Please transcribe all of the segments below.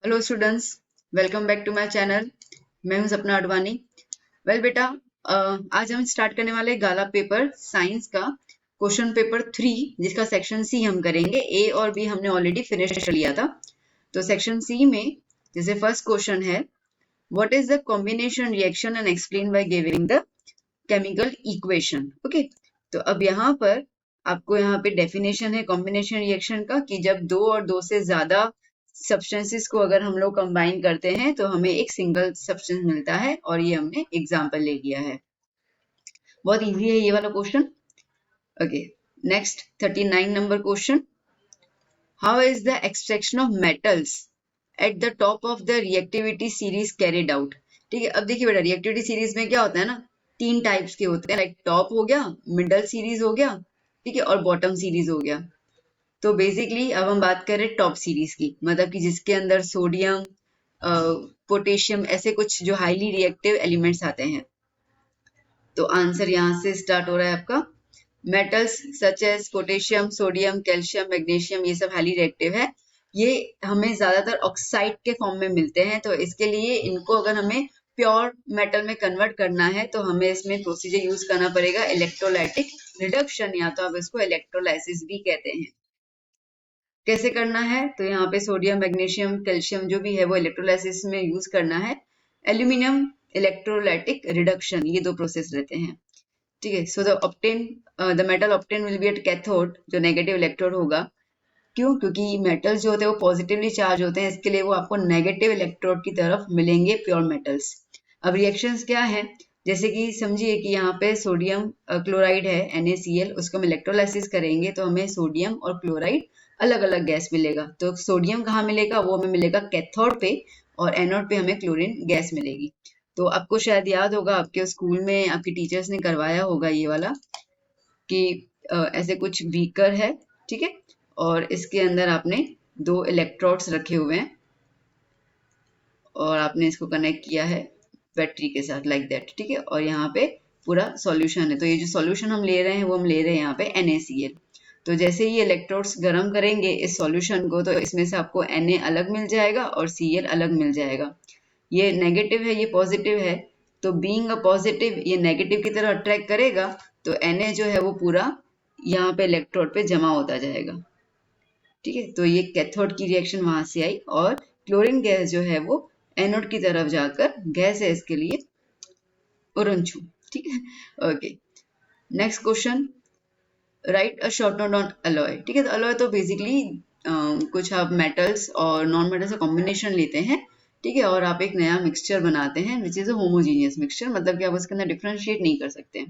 Hello students, welcome back to my channel. मैं हूं सपना अडवाणी। बेटा, आज हम स्टार्ट करने वाले गाला पेपर साइंस का क्वेश्चन पेपर 3, जिसका सेक्शन सी हम करेंगे। ए और बी हमने ऑलरेडी फिनिश कर लिया था। तो सेक्शन सी में जैसे फर्स्ट क्वेश्चन है, what is the combination reaction and explain by giving the chemical equation. Okay, तो अब यहाँ पर आपको यहाँ पे डेफिनेशन है कॉम्बिनेशन रिएक्शन का कि जब दो और दो से ज्यादा सब्सटेंसेस को अगर हम लोग कंबाइन करते हैं तो हमें एक सिंगल सब्सटेंस मिलता है, और ये हमने एग्जांपल ले लिया है। बहुत इजी है ये वाला question. Okay, next 39 number question, how is the extraction of metals at the top of the reactivity series carried out. ठीक है, अब देखिए बेटा, रिएक्टिविटी सीरीज में क्या होता है ना, तीन टाइप्स के होते हैं, लाइक टॉप हो गया, मिडल सीरीज हो गया, ठीक है, और बॉटम सीरीज हो गया। तो बेसिकली अब हम बात करें टॉप सीरीज की, मतलब कि जिसके अंदर सोडियम, पोटेशियम, ऐसे कुछ जो हाईली रिएक्टिव एलिमेंट्स आते हैं। तो आंसर यहाँ से स्टार्ट हो रहा है आपका। Metals such as potassium, sodium, calcium, magnesium, ये सब हाईली रिएक्टिव है। ये हमें ज्यादातर ऑक्साइड के फॉर्म में मिलते हैं, तो इसके लिए इनको अगर हमें प्योर मेटल में कन्वर्ट करना है तो हमें इसमें प्रोसीजर यूज करना पड़ेगा इलेक्ट्रोलाइटिक रिडक्शन, या तो आप इसको इलेक्ट्रोलाइसिस भी कहते हैं। कैसे करना है, तो यहाँ पे सोडियम, मैग्नीशियम, कैल्शियम जो भी है वो इलेक्ट्रोलाइसिस में यूज करना है। एल्यूमिनियम इलेक्ट्रोलाइटिक रिडक्शन, ये दो प्रोसेस रहते हैं। ठीक है, so the metal obtain will be at cathode, जो नेगेटिव इलेक्ट्रोड होगा। क्यों? क्योंकि मेटल्स जो होते हैं वो पॉजिटिवली चार्ज होते हैं, इसके लिए वो आपको नेगेटिव इलेक्ट्रोड की तरफ मिलेंगे, प्योर मेटल्स। अब रिएक्शंस क्या है, जैसे कि समझिए कि यहाँ पे सोडियम क्लोराइड है NaCl, उसको हम इलेक्ट्रोलाइसिस करेंगे तो हमें सोडियम और क्लोराइड अलग अलग गैस मिलेगा। तो सोडियम कहाँ मिलेगा, वो हमें मिलेगा कैथोड पे, और एनोड पे हमें क्लोरीन गैस मिलेगी। तो आपको शायद याद होगा, आपके स्कूल में आपके टीचर्स ने करवाया होगा ये वाला, कि ऐसे कुछ बीकर है, ठीक है, और इसके अंदर आपने दो इलेक्ट्रोड्स रखे हुए हैं और आपने इसको कनेक्ट किया है बैटरी के साथ, लाइक दैट। ठीक है, और यहाँ पे पूरा सॉल्यूशन है। तो ये जो सॉल्यूशन हम ले रहे हैं वो हम ले रहे हैं यहाँ पे NaCl। तो जैसे ही इलेक्ट्रोड्स गर्म करेंगे इस सॉल्यूशन को, तो इसमें से आपको Na अलग मिल जाएगा और Cl अलग मिल जाएगा। ये नेगेटिव है, ये पॉजिटिव है, तो बीइंग अ पॉजिटिव ये नेगेटिव की तरह अट्रैक्ट करेगा, तो Na जो है वो पूरा यहाँ पे इलेक्ट्रोड पे जमा होता जाएगा। ठीक है, तो ये कैथोड की रिएक्शन वहां से आई, और क्लोरीन गैस जो है वो एनोड की तरफ जाकर गैस है इसके लिए उरंचू। ठीक है, okay, next question, right a short note on alloy. ठीक है, तो अलॉय तो बेसिकली कुछ आप मेटल्स और नॉन मेटल्स का कॉम्बिनेशन लेते हैं, ठीक है, और आप एक नया मिक्सचर बनाते हैं which is a homogeneous mixture, मतलब कि आप उसके अंदर डिफ्रेंशिएट नहीं कर सकते।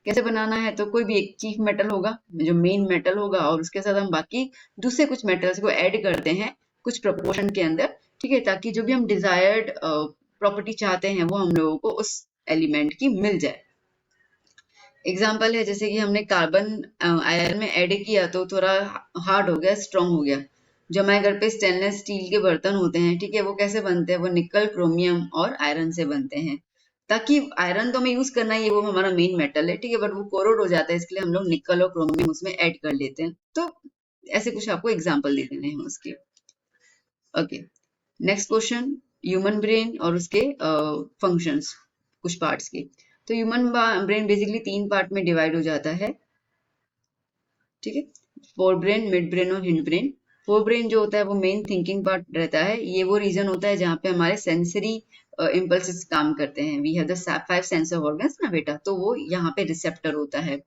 कैसे बनाना है, तो कोई भी एक चीफ मेटल होगा जो मेन मेटल होगा, और उसके साथ हम बाकी दूसरे कुछ मेटल्स को ऐड करते हैं कुछ प्रोपोर्शन के अंदर, ठीक है, ताकि जो भी हम डिजायर्ड प्रॉपर्टी चाहते हैं वो हम लोगों को उस एलिमेंट की मिल जाए। एग्जाम्पल है, जैसे कि हमने कार्बन आयरन में ऐड किया तो थोड़ा हार्ड हो गया, स्ट्रांग हो गया। जो हमारे घर पे स्टेनलेस स्टील के बर्तन होते हैं, ठीक है, वो कैसे बनते हैं, वो निकल, क्रोमियम और आयरन से बनते हैं। ताकि आयरन तो हमें यूज करना ही है, वो हमारा मेन मेटल है, ठीक है, बट वो कोरोड हो जाता है, इसके लिए हम लोग निकल और क्रोमियम उसमें ऐड कर लेते हैं। तो ऐसे कुछ आपको एग्जाम्पल दे देने हैं उसके। Okay, next question, human brain और उसके फंक्शंस, कुछ पार्ट्स के। तो ह्यूमन ब्रेन बेसिकली तीन पार्ट में डिवाइड हो जाता है, ठीक है, फोर ब्रेन, मिड ब्रेन और हिंड ब्रेन। फोर ब्रेन जो होता है वो मेन थिंकिंग पार्ट रहता है, ये वो रीजन होता है जहाँ पे हमारे सेंसरी इम्पल्सेस काम करते हैं। We have the 5 sense of organs ना बेटा, तो वो यहाँ पे रिसेप्टर होता है।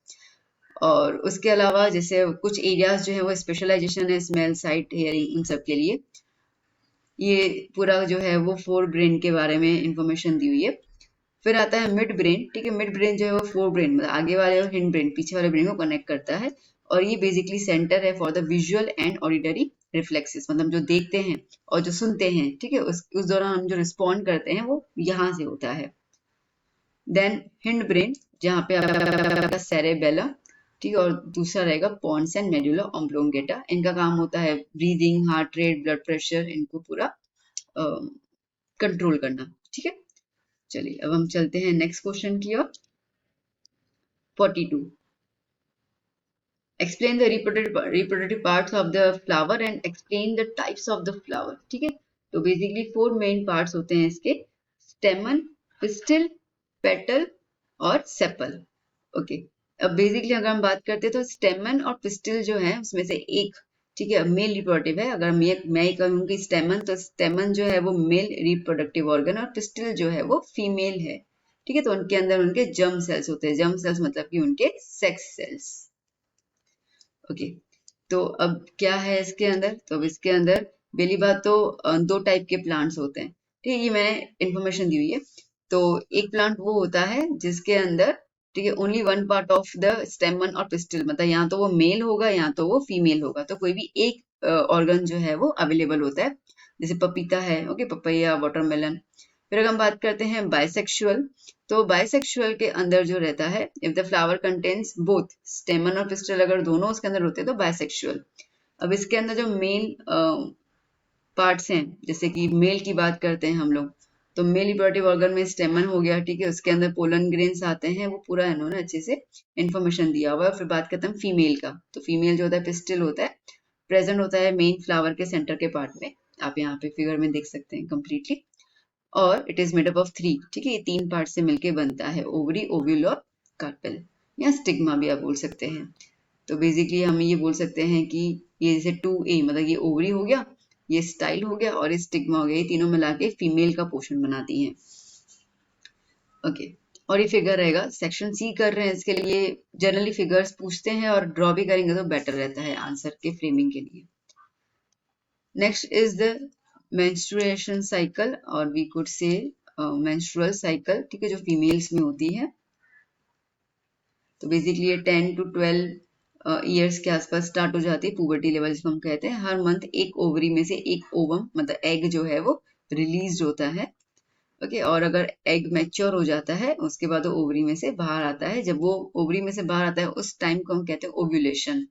और उसके अलावा जैसे कुछ एरियाज जो है वो स्पेशलाइजेशन है, स्मेल, साइट, हियरिंग, इन सब के लिए। ये पूरा जो है वो फोर ब्रेन के बारे में इंफॉर्मेशन दी हुई है। फिर आता है मिड ब्रेन, ठीक है, मिड ब्रेन जो है वो फोर ब्रेन, मतलब आगे वाले और हिंड ब्रेन, पीछे वाले ब्रेन को कनेक्ट करता है, और ये बेसिकली सेंटर है for the visual and auditory reflexes, मतलब जो देखते हैं और जो सुनते हैं, ठीक है, उस दौरान हम जो रिस्पॉन्ड करते हैं वो यहाँ से होता है। देन हिंड ब्रेन, जहाँ पे आपका सेरेबेला, ठीक है, और दूसरा रहेगा पॉन्स एंड मेडुला ऑब्लोंगेटा। इनका काम होता है breathing, heart rate, blood pressure, इनको पूरा कंट्रोल करना। ठीक है, चलिए अब हम चलते हैं नेक्स्ट क्वेश्चन की ओर। 42, explain the reproductive parts of the flower and explain the types of the flower। ठीक है, तो बेसिकली 4 मेन पार्ट्स होते हैं इसके, स्टेमन, पिस्टिल, पेटल और सेपल। ओके, अब बेसिकली अगर हम बात करते हैं तो स्टेमन और पिस्टिल जो है उसमें से एक, ठीक है, मेल रिप्रोडक्टिव है। अगर मैं कहूँगी स्टेमन, तो स्टेमन जो है वो मेल रिप्रोडक्टिव ऑर्गन और पिस्टिल जो है वो फीमेल है, ठीक है। तो उनके अंदर उनके जर्म सेल्स होते हैं, जर्म सेल्स मतलब कि उनके सेक्स सेल्स। ओके, तो अब क्या है इसके अंदर, तो अब इसके अंदर पहली बात तो 2 टाइप के प्लांट्स होते हैं, ठीक है, ये मैंने इंफॉर्मेशन दी हुई है। तो एक प्लांट वो होता है जिसके अंदर, ठीक है, only one part of the स्टेमन और पिस्टिल, मतलब या तो वो मेल होगा या तो वो फीमेल होगा, तो कोई भी एक ऑर्गन जो है वो अवेलेबल होता है, जैसे पपीता है, ओके, पपैया, वाटरमेलन। फिर अगर हम बात करते हैं बाइसेक्सुअल, तो बाइसेक्सुअल के अंदर जो रहता है, if the flower contains both स्टेमन और पिस्टल, अगर दोनों उसके अंदर होते हैं तो बाइसेक्सुअल। अब इसके अंदर जो मेन पार्ट्स हैं, जैसे कि मेल की बात करते हैं हम लोग, तो मेल रिप्रोडक्टिव ऑर्गन में स्टेमन हो गया, ठीक है, उसके अंदर पोलन ग्रेन्स आते हैं, वो पूरा इन्होंने अच्छे से इन्फॉर्मेशन दिया हुआ है। फिर बात करते हैं फीमेल का, तो फीमेल जो होता है पिस्टिल होता है, प्रेजेंट होता है मेन फ्लावर के सेंटर के पार्ट में, आप यहाँ पे फिगर में देख सकते हैं कंप्लीटली, और it is made up of 3, ठीक है, ये 3 पार्ट से मिलके बनता है, ओवरी, ओव्यूल और कार्पेल, या स्टिग्मा भी आप बोल सकते हैं। तो बेसिकली हम ये बोल सकते हैं कि ये जैसे 2A, मतलब ये ओवरी हो गया, ये स्टाइल हो गया और ये स्टिग्मा हो गया, ये तीनों मिला के फीमेल का पोर्शन बनाती हैं। ओके, और ये फिगर रहेगा, सेक्शन सी कर रहे हैं, इसके लिए जनरली फिगर्स पूछते हैं और ड्रॉ भी करेंगे तो बेटर रहता है आंसर के फ्रेमिंग के लिए। Next is the menstruation cycle, और we could say menstrual cycle, ठीक है, जो फीमेल्स में होती है। तो बेसिकली ये 10 to 12 ईयर्स के आसपास स्टार्ट हो जाती है, पुबर्टी लेवल जिसको हम कहते हैं। हर मंथ एक ओवरी में से एक ओवम, मतलब एग जो है वो रिलीज होता है, ओके, और अगर एग मैच्योर हो जाता है उसके बाद वो ओवरी में से बाहर आता है। जब वो ओवरी में से बाहर आता है उस टाइम को हम कहते हैं ओव्यूलेशन।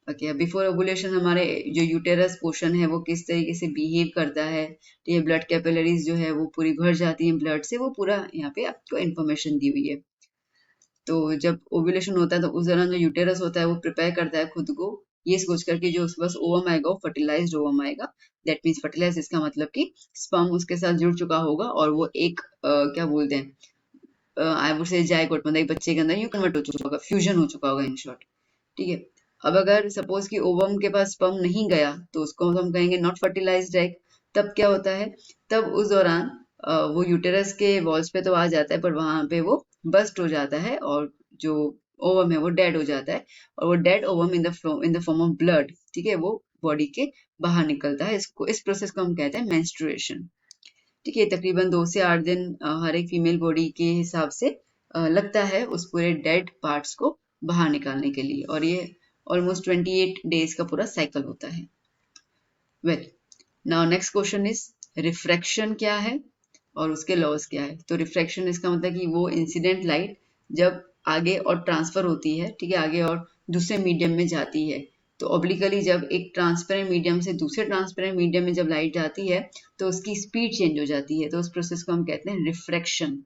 ओके, बिफोर ओव्यूलेशन हमारे जो यूटेरस पोर्शन है वो किस तरीके से बिहेव करता है, तो ये ब्लड कैपिलरीज जो है वो पूरी भर जाती है ब्लड से, वो पूरा यहाँ पे आपको इन्फॉर्मेशन दी हुई है। तो जब ओव्यूलेशन होता है तो उस दौरान जो यूटेरस होता है वो प्रिपेयर करता है खुद को, ये सोच करके जो उसके पास ओवम आएगा वो फर्टिलाइज्ड ओवम आएगा। दैट मीन्स फर्टिलाइज, इसका मतलब कि स्पर्म उसके साथ जुड़ चुका होगा और वो एक क्या बोलते हैं, आई वुड से जायगोट, मतलब एक बच्चे के अंदर यूं कन्वर्ट हो चुका होगा, फ्यूजन हो चुका होगा इन शॉर्ट, ठीक है। अब अगर सपोज कि ओवम के पास स्पर्म नहीं गया तो उसको हम कहेंगे नॉट फर्टिलाइज्ड एग। तब क्या होता है, तब उस दौरान वो यूटेरस के वॉल्स पे तो आ जाता है पर वहां पे वो बस्ट हो जाता है और जो ओवम है वो डेड हो जाता है, और वो dead ovum in the form of blood, ठीक है, वो बॉडी के बाहर निकलता है। इसको, इस प्रोसेस को हम कहते हैं मेंस्ट्रुएशन, ठीक है। तकरीबन 2 से 8 दिन हर एक फीमेल बॉडी के हिसाब से लगता है उस पूरे डेड पार्ट्स को बाहर निकालने के लिए, और ये ऑलमोस्ट 28 डेज का पूरा साइकिल होता है। Well, now next question is refraction क्या है और उसके लॉज क्या है। तो रिफ्रैक्शन इसका मतलब कि वो इंसिडेंट लाइट जब आगे और ट्रांसफर होती है, ठीक है, आगे और दूसरे मीडियम में जाती है, तो ऑब्लिकली जब एक ट्रांसपेरेंट मीडियम से दूसरे ट्रांसपेरेंट मीडियम में जब लाइट जाती है तो उसकी स्पीड चेंज हो जाती है, तो उस प्रोसेस को हम कहते हैं रिफ्रैक्शन।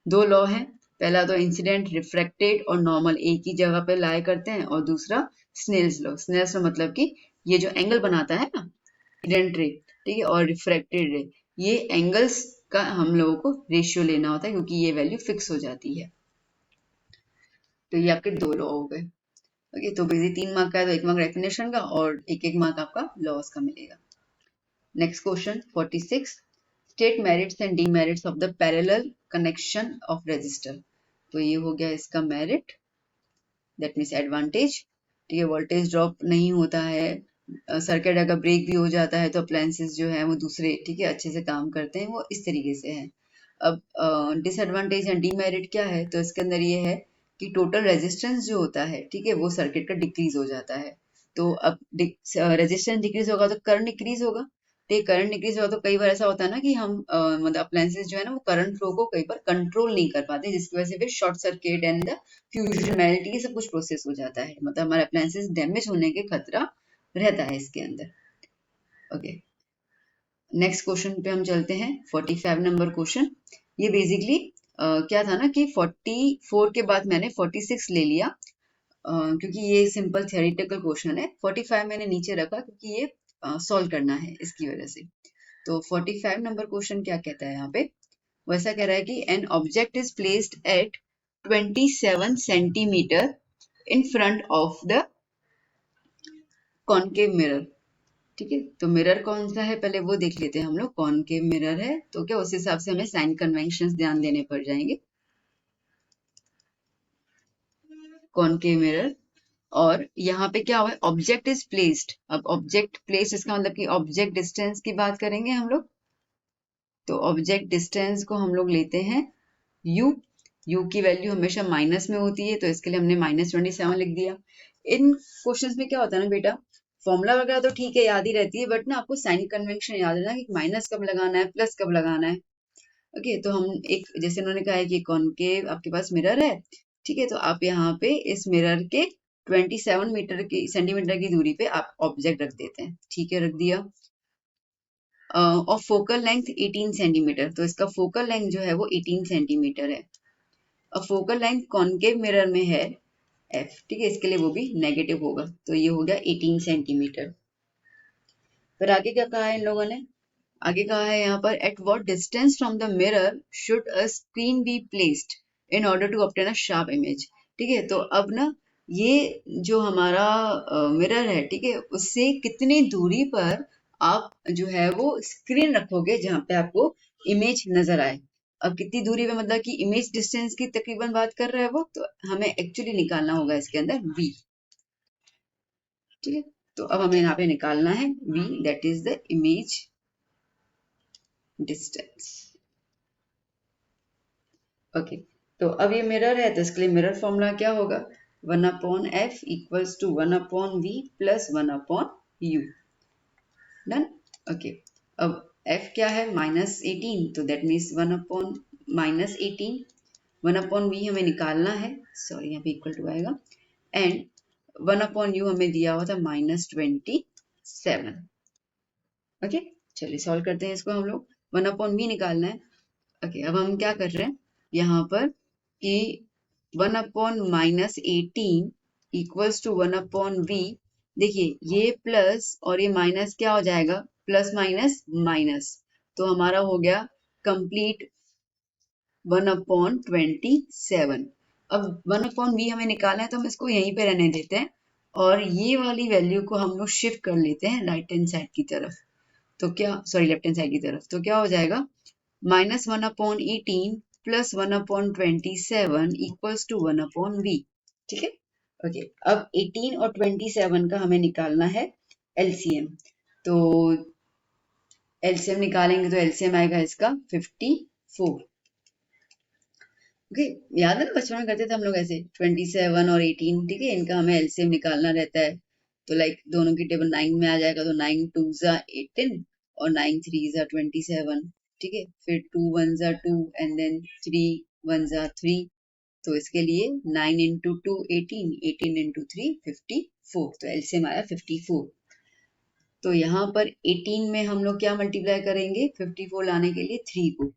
2 लॉ हैं, पहला तो इंसिडेंट रिफ्रैक्टेड और नॉर्मल एक ही जगह पे लाया करते हैं, और दूसरा स्नेल्स लॉ। स्नेल्स लॉ मतलब कि ये जो एंगल बनाता है ना, इंसिडेंट रे, ठीक है, और रिफ्रैक्टेड रे, ये एंगल्स का हम लोगों को रेशियो लेना होता है क्योंकि ये वैल्यू फिक्स हो जाती है। तो ये आपके 2 लॉ हो गए। ओके, तो बेसिकली 3 मार्क का है तो 1 मार्क डेफिनेशन का और 1 मार्क आपका लॉस का मिलेगा। Next question 46, state merits and demerits of the parallel connection of resistor. तो ये हो गया इसका मेरिट, दैट मीन्स एडवांटेज, ठीक है, वोल्टेज ड्रॉप नहीं होता है, सर्किट अगर ब्रेक भी हो जाता है तो अप्लायंसेस जो है वो दूसरे, ठीक है, अच्छे से काम करते हैं, वो इस तरीके से है। अब डिसएडवांटेज या डीमेरिट क्या है, तो इसके अंदर ये है कि टोटल रेजिस्टेंस जो होता है, ठीक है, वो सर्किट का डिक्रीज हो जाता है। तो अब रेजिस्टेंस डिक्रीज होगा तो करंट डिक्रीज होगा, तो करंट डिक्रीज होगा तो कई बार ऐसा होता है ना कि हम मतलब अप्लायंसेस जो है ना वो करंट फ्लो को कई बार कंट्रोल नहीं कर पाते, जिसकी वजह से फिर short circuit and the fusion melt ये सब कुछ प्रोसेस हो जाता है, मतलब हमारे अप्लायंसेस डैमेज होने के खतरा रहता है इसके अंदर। ओके, नेक्स्ट क्वेश्चन पे हम चलते हैं, 45 नंबर क्वेश्चन। ये बेसिकली क्या था ना कि 44 के बाद मैंने 46 ले लिया, क्योंकि ये सिंपल थियोरेटिकल क्वेश्चन है। 45 मैंने नीचे रखा क्योंकि ये सॉल्व करना है इसकी वजह से। तो 45 नंबर क्वेश्चन क्या कहता है यहाँ पे, वैसा कह रहा है कि an object is placed at 27 centimetre in front of the concave mirror. ठीक है, तो मिरर कौन सा है पहले वो देख लेते हैं हम लोग। कॉनकेव मिरर है तो क्या उस हिसाब से हमें साइन कन्वेंशंस ध्यान देने पड़ जाएंगे। कॉनकेव मिरर, और यहाँ पे क्या हुआ है, ऑब्जेक्ट इज प्लेस्ड। अब ऑब्जेक्ट प्लेस इसका मतलब कि ऑब्जेक्ट डिस्टेंस की बात करेंगे हम लोग। तो ऑब्जेक्ट डिस्टेंस को हम लोग लेते हैं u। u की वैल्यू हमेशा माइनस में होती है, तो इसके लिए हमने -27 लिख दिया। इन क्वेश्चंस में क्या होता है ना बेटा, फॉर्मूला वगैरह तो ठीक है याद ही रहती है, बट ना आपको साइन कन्वेंशन याद रहना कि माइनस कब लगाना है, प्लस कब लगाना है। ओके, तो हम एक जैसे उन्होंने कहा है कि कॉनकेव आपके पास मिरर है, ठीक है, तो आप यहाँ पे इस मिरर के 27 मीटर की सेंटीमीटर की दूरी पे आप ऑब्जेक्ट रख देते हैं। ठीक है, रख दिया। और फोकल लेंथ 18 सेंटीमीटर, तो इसका फोकल लेंथ जो है वो 18 सेंटीमीटर है। अब फोकल लेंथ कॉनकेव मिरर में है f, ठीक है, इसके लिए वो भी नेगेटिव होगा, तो ये हो गया 18 सेंटीमीटर। फिर आगे क्या कहा है इन लोगों ने, आगे कहा है यहाँ पर at what distance from the mirror should a screen be placed in order to obtain a sharp image. ठीक है, तो अब ना ये जो हमारा मिरर है, ठीक है, उससे कितनी दूरी पर आप जो है वो स्क्रीन रखोगे जहां पे आपको इमेज नजर आए। अब कितनी दूरी पे मतलब कि इमेज डिस्टेंस की तकरीबन बात कर रहा है वो, तो हमें एक्चुअली निकालना होगा इसके अंदर v। ठीक है, तो अब हमें यहाँ पे निकालना है v, that is the image distance. Okay, तो अब ये मिरर है तो इसके लिए मिरर फॉर्मूला क्या होगा, 1/f equals to 1/v plus 1/u। Done. Okay, अब f क्या है -18, तो दैट मीन्स 1/-18, 1/v हमें निकालना है, सॉरी यहाँ पे इक्वल टू आएगा, एंड 1/u हमें दिया हुआ था -27। ओके, चलिए सॉल्व करते हैं इसको हम लोग। 1/v निकालना है। ओके, अब हम क्या कर रहे हैं यहाँ पर कि 1/-18 इक्वल्स टू 1/v। देखिए ये प्लस और ये माइनस क्या हो जाएगा, प्लस माइनस माइनस, तो हमारा हो गया कंप्लीट 1/27। अब 1/v हमें निकालना है तो हम इसको यहीं पे रहने देते हैं, और ये वाली वैल्यू को हम लोग शिफ्ट कर लेते हैं राइट हैंड साइड की तरफ। तो क्या, सॉरी, लेफ्ट हैंड साइड की तरफ, तो क्या हो जाएगा -1/18 प्लस 1/27 इक्वल्स टू 1/v। ठीक है, ओके, अब 18 और 27 का हमें निकालना है एलसीएम। तो एलसीएम निकालेंगे तो एलसीएम आएगा इसका 54। ओके, याद है ना बचपन में करते थे हम लोग ऐसे 27 और 18, ठीक है, इनका हमें एलसीएम निकालना रहता है। तो लाइक दोनों की टेबल 9 में आ जाएगा, तो 9 2s are 18 और 9 3s are 27। ठीक है, फिर 2 1s are 2 and then 3 1s are 3, तो इसके लिए 9 इंटू 2 18, 18 इंटू 3 54, तो एलसीएम आया 54। तो यहाँ पर 18 में हम लोग क्या मल्टीप्लाई करेंगे 54 लाने के लिए 3 को,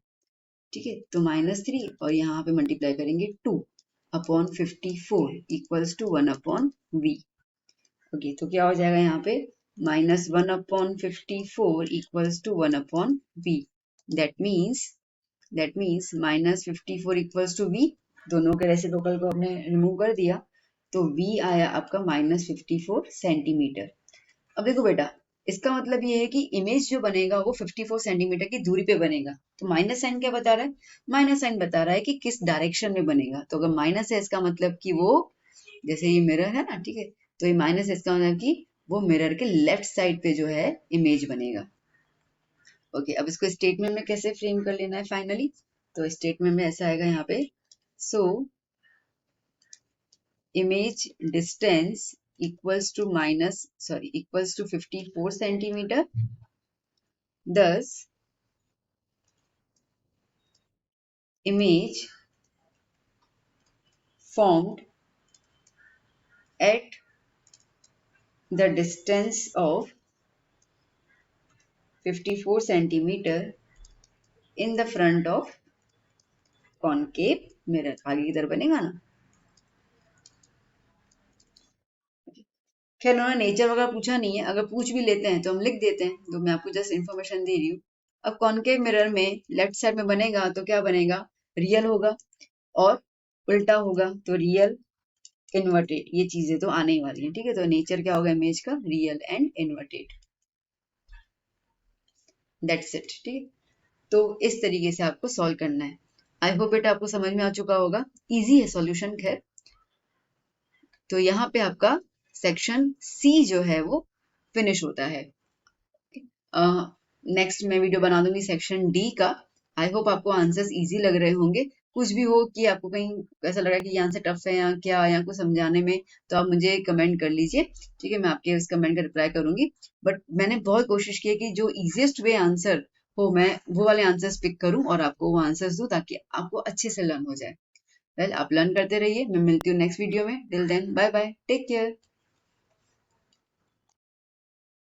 ठीक है, तो -3 और यहाँ पे मल्टीप्लाई करेंगे 2/54 इक्वल्स टू 1/v। ओके, तो क्या हो जाएगा यहाँ पे -1/54 equals to 1/v। That means -54 equals to v, दोनों के रेसिप्रोकल को हमने रिमूव कर दिया, तो v आया आपका -54 सेंटीमीटर। अब देखो बेटा, इसका मतलब ये है कि इमेज जो बनेगा वो 54 सेंटीमीटर की दूरी पे बनेगा। तो माइनस साइन क्या बता रहा है, माइनस साइन बता रहा है कि किस डायरेक्शन में बनेगा। तो अगर माइनस है इसका मतलब कि वो, जैसे ये मिरर है ना, ठीक है, तो ये माइनस है इसका मतलब कि वो मिरर के लेफ्ट साइड पे जो है इमेज बनेगा। ओके, अब इसको स्टेटमेंट में कैसे फ्रेम कर लेना है फाइनली, तो स्टेटमेंट में ऐसा आएगा यहाँ पे, सो image distance equals to 54 centimeter. Thus, image formed at the distance of 54 centimeter in the front of concave mirror। आगे की तरफ बनेगा ना। खैर उन्होंने नेचर वगैरह पूछा नहीं है, अगर पूछ भी लेते हैं तो हम लिख देते हैं, तो मैं आपको जस्ट इन्फॉर्मेशन दे रही हूँ। अब कॉनकेव मिरर में लेफ्ट साइड में बनेगा तो क्या बनेगा, रियल होगा, और उल्टा होगा तो रियल इन्वर्टेड। ये चीजें तो आने ही वाली है, ठीक है। तो नेचर क्या होगा इमेज का, real and inverted, that's it, ठीक है। तो इस तरीके से आपको सॉल्व करना है। आई होप बेटा आपको समझ में आ चुका होगा, इजी है सॉल्यूशन खैर। तो यहाँ पे आपका सेक्शन सी जो है वो फिनिश होता है। नेक्स्ट मैं वीडियो बना दूंगी सेक्शन डी का। आई होप आपको आंसर्स इजी लग रहे होंगे। कुछ भी हो कि आपको कहीं ऐसा लगा कि ये आंसर टफ है या क्या, या कुछ समझाने में, तो आप मुझे कमेंट कर लीजिए, ठीक है। मैं आपके उस कमेंट का रिप्लाई करूंगी। बट मैंने बहुत कोशिश की है कि जो इजीएस्ट वे आंसर हो, मैं वो वाले आंसर्स पिक करूं और आपको वो आंसर्स दूं, ताकि आपको अच्छे से लर्न हो जाए। वेल, आप लर्न करते रहिए। मैं मिलती हूँ नेक्स्ट वीडियो में। Till then bye bye, take care.